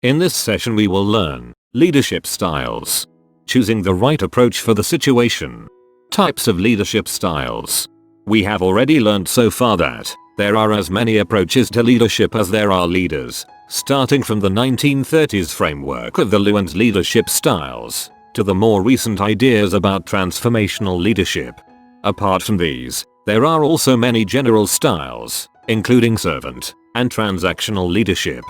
In this session we will learn leadership styles, choosing the right approach for the situation, types of leadership styles. We have already learned so far that there are as many approaches to leadership as there are leaders, starting from the 1930s framework of the Lewin's leadership styles, to the more recent ideas about transformational leadership. Apart from these, there are also many general styles, including servant and transactional leadership.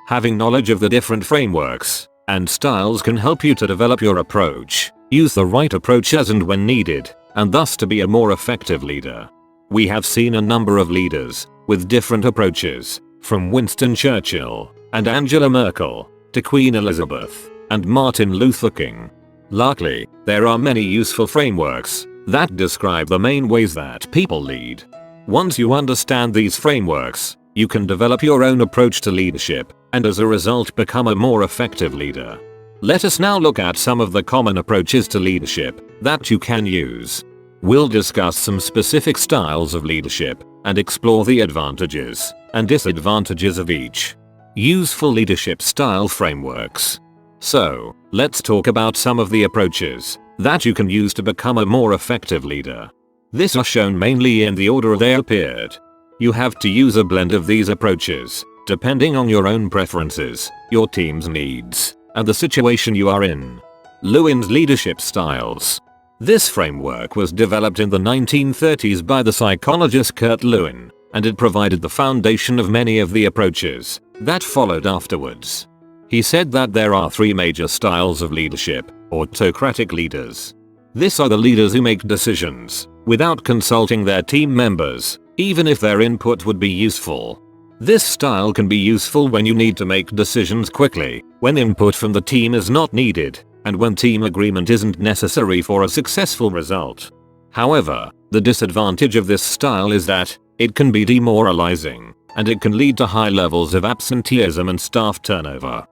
Having knowledge of the different frameworks and styles can help you to develop your approach, use the right approach as and when needed, and thus to be a more effective leader. We have seen a number of leaders with different approaches, from Winston Churchill and Angela Merkel to Queen Elizabeth and Martin Luther King. Luckily, there are many useful frameworks that describe the main ways that people lead. Once you understand these frameworks, you can develop your own approach to leadership and as a result become a more effective leader. Let us now look at some of the common approaches to leadership that you can use. We'll discuss some specific styles of leadership and explore the advantages and disadvantages of each. Useful leadership style frameworks. So, let's talk about some of the approaches that you can use to become a more effective leader. These are shown mainly in the order they appeared. You have to use a blend of these approaches, depending on your own preferences, your team's needs, and the situation you are in. Lewin's leadership styles. This framework was developed in the 1930s by the psychologist Kurt Lewin, and it provided the foundation of many of the approaches that followed afterwards. He said that there are three major styles of leadership: autocratic leaders. These are the leaders who make decisions without consulting their team members, even if their input would be useful. This style can be useful when you need to make decisions quickly, when input from the team is not needed, and when team agreement isn't necessary for a successful result. However, the disadvantage of this style is that it can be demoralizing, and it can lead to high levels of absenteeism and staff turnover.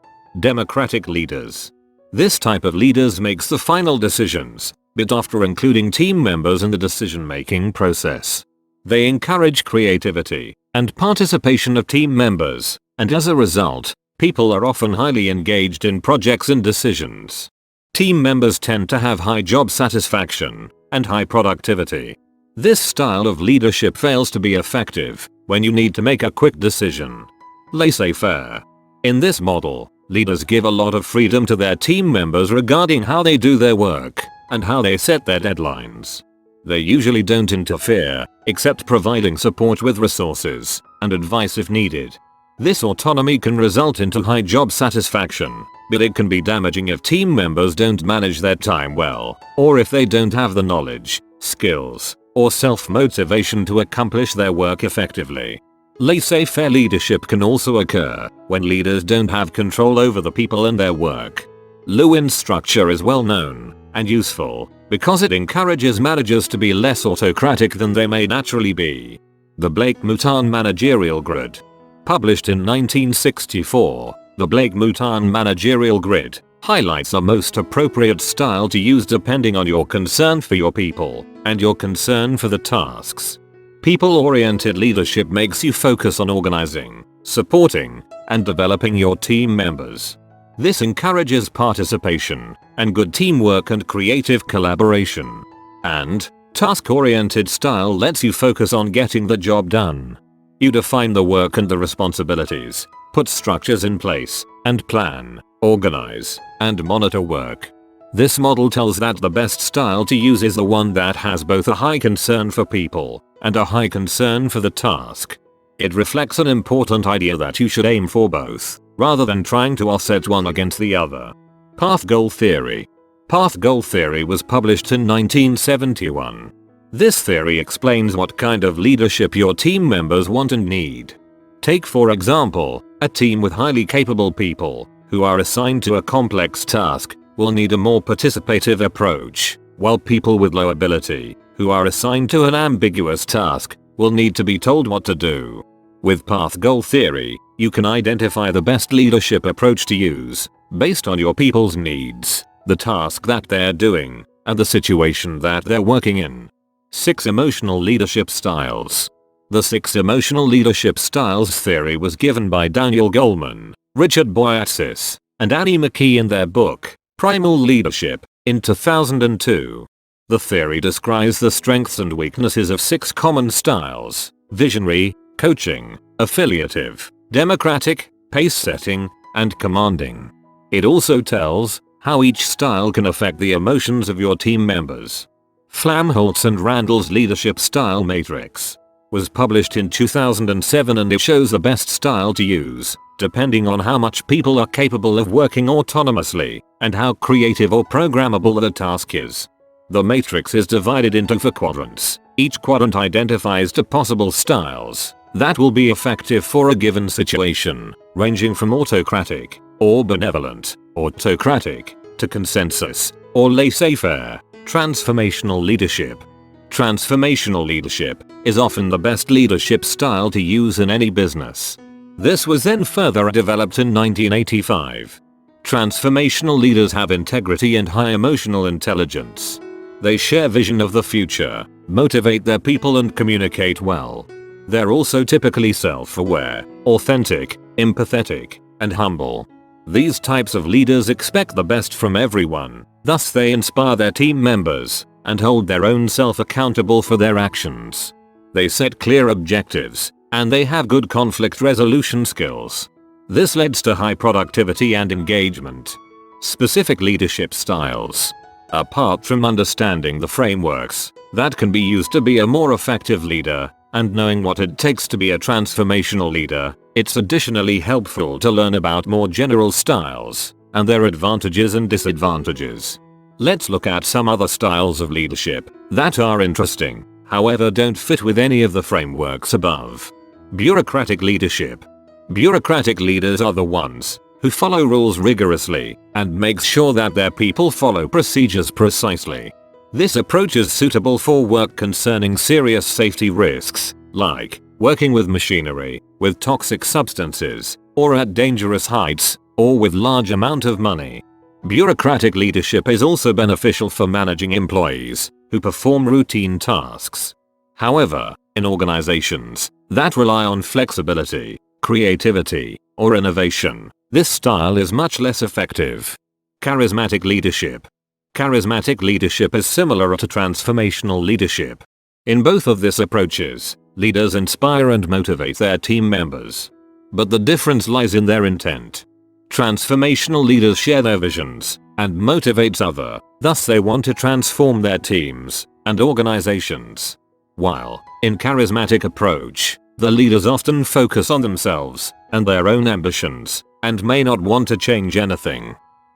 Democratic leaders. This type of leaders makes the final decisions, but after including team members in the decision-making process. They encourage creativity and participation of team members, and as a result, people are often highly engaged in projects and decisions. Team members tend to have high job satisfaction and high productivity. This style of leadership fails to be effective when you need to make a quick decision. Laissez-faire. In this model, leaders give a lot of freedom to their team members regarding how they do their work and how they set their deadlines. They usually don't interfere, except providing support with resources and advice if needed. This autonomy can result into high job satisfaction, but it can be damaging if team members don't manage their time well, or if they don't have the knowledge, skills, or self-motivation to accomplish their work effectively. Laissez-faire leadership can also occur when leaders don't have control over the people and their work. Lewin's structure is well known and useful because it encourages managers to be less autocratic than they may naturally be. The Blake-Muton Managerial Grid. Published in 1964, the Blake-Muton Managerial Grid highlights the most appropriate style to use depending on your concern for your people and your concern for the tasks. People-oriented leadership makes you focus on organizing, supporting, and developing your team members. This encourages participation and good teamwork and creative collaboration. And task-oriented style lets you focus on getting the job done. You define the work and the responsibilities, put structures in place, and plan, organize, and monitor work. This model tells that the best style to use is the one that has both a high concern for people and a high concern for the task. It reflects an important idea that you should aim for both, rather than trying to offset one against the other. Path Goal Theory. Path Goal Theory was published in 1971. This theory explains what kind of leadership your team members want and need. Take for example, a team with highly capable people who are assigned to a complex task will need a more participative approach, while people with low ability who are assigned to an ambiguous task will need to be told what to do. With Path Goal Theory, you can identify the best leadership approach to use based on your people's needs, the task that they're doing, and the situation that they're working in. 6 Emotional Leadership Styles. The 6 Emotional Leadership Styles theory was given by Daniel Goleman, Richard Boyatzis, and Annie McKee in their book, Primal Leadership, in 2002. The theory describes the strengths and weaknesses of 6 common styles: visionary, coaching, affiliative, democratic, pace-setting, and commanding. It also tells how each style can affect the emotions of your team members. Flamholtz and Randle's Leadership Style Matrix was published in 2007, and it shows the best style to use, depending on how much people are capable of working autonomously, and how creative or programmable the task is. The matrix is divided into 4 quadrants. Each quadrant identifies 2 possible styles that will be effective for a given situation, ranging from autocratic, or benevolent, autocratic, to consensus, or laissez-faire. Transformational leadership. Transformational leadership is often the best leadership style to use in any business. This was then further developed in 1985. Transformational leaders have integrity and high emotional intelligence. They share vision of the future, motivate their people, and communicate well. They're also typically self-aware, authentic, empathetic, and humble. These types of leaders expect the best from everyone, thus they inspire their team members and hold their own self accountable for their actions. They set clear objectives, and they have good conflict resolution skills. This leads to high productivity and engagement. Specific leadership styles. Apart from understanding the frameworks that can be used to be a more effective leader and knowing what it takes to be a transformational leader, it's additionally helpful to learn about more general styles and their advantages and disadvantages. Let's look at some other styles of leadership that are interesting, however don't fit with any of the frameworks above. Bureaucratic leadership. Bureaucratic leaders are the ones who follow rules rigorously and make sure that their people follow procedures precisely. This approach is suitable for work concerning serious safety risks, like working with machinery, with toxic substances, or at dangerous heights, or with large amount of money. Bureaucratic leadership is also beneficial for managing employees who perform routine tasks. However, in organizations that rely on flexibility, creativity, or innovation, this style is much less effective. Charismatic leadership. Charismatic leadership is similar to transformational leadership. In both of these approaches, leaders inspire and motivate their team members. But the difference lies in their intent. Transformational leaders share their visions and motivate others, thus they want to transform their teams and organizations. While, in charismatic approach, the leaders often focus on themselves and their own ambitions and may not want to change anything.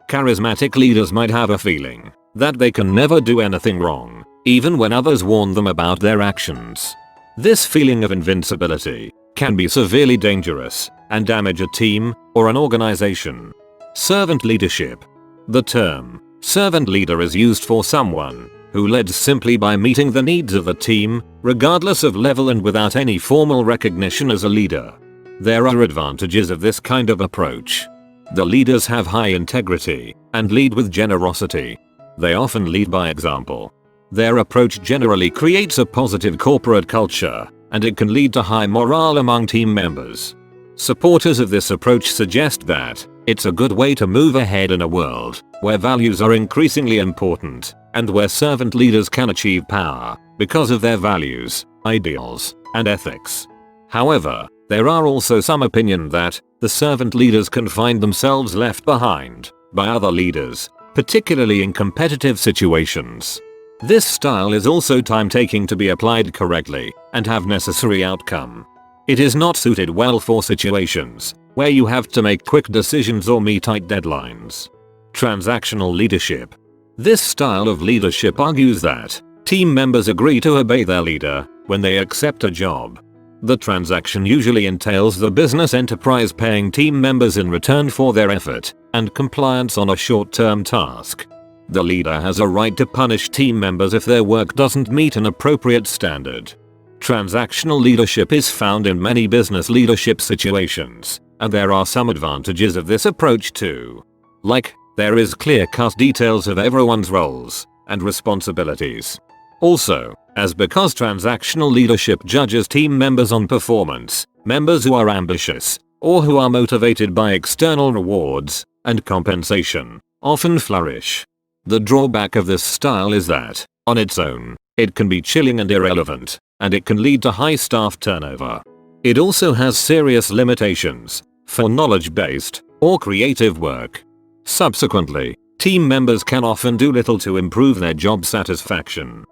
Charismatic leaders might have a feeling that they can never do anything wrong, even when others warn them about their actions. This feeling of invincibility can be severely dangerous and damage a team or an organization. Servant leadership. The term servant leader is used for someone who leads simply by meeting the needs of the team, regardless of level and without any formal recognition as a leader. There are advantages of this kind of approach. The leaders have high integrity and lead with generosity. They often lead by example. Their approach generally creates a positive corporate culture, and it can lead to high morale among team members. Supporters of this approach suggest that it's a good way to move ahead in a world where values are increasingly important and where servant leaders can achieve power because of their values, ideals, and ethics. However, there are also some opinion that the servant leaders can find themselves left behind by other leaders, particularly in competitive situations. This style is also time-taking to be applied correctly and have necessary outcome. It is not suited well for situations where you have to make quick decisions or meet tight deadlines. Transactional leadership. This style of leadership argues that team members agree to obey their leader when they accept a job. The transaction usually entails the business enterprise paying team members in return for their effort and compliance on a short-term task. The leader has a right to punish team members if their work doesn't meet an appropriate standard. Transactional leadership is found in many business leadership situations, and there are some advantages of this approach too. Like, there is clear-cut details of everyone's roles and responsibilities. Also, because transactional leadership judges team members on performance, members who are ambitious or who are motivated by external rewards and compensation, often flourish. The drawback of this style is that, on its own, it can be chilling and irrelevant, and it can lead to high staff turnover. It also has serious limitations for knowledge-based or creative work. Subsequently, team members can often do little to improve their job satisfaction.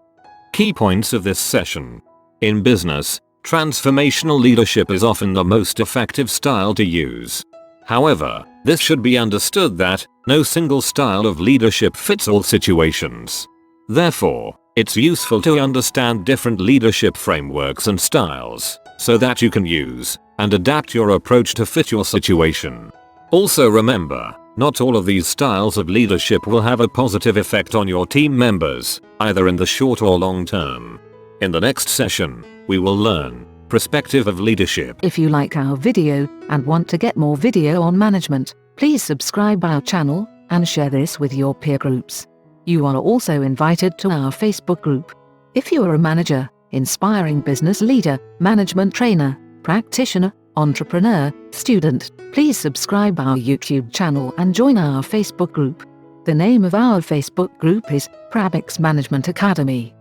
Key points of this session. In business, transformational leadership is often the most effective style to use. However, this should be understood that no single style of leadership fits all situations. Therefore, it's useful to understand different leadership frameworks and styles, so that you can use and adapt your approach to fit your situation. Also remember, not all of these styles of leadership will have a positive effect on your team members, either in the short or long term. In the next session, we will learn perspective of leadership. If you like our video and want to get more video on management, please subscribe our channel and share this with your peer groups. You are also invited to our Facebook group. If you are a manager, inspiring business leader, management trainer, practitioner, entrepreneur, student, please subscribe our YouTube channel and join our Facebook group. The name of our Facebook group is Prabix Management Academy.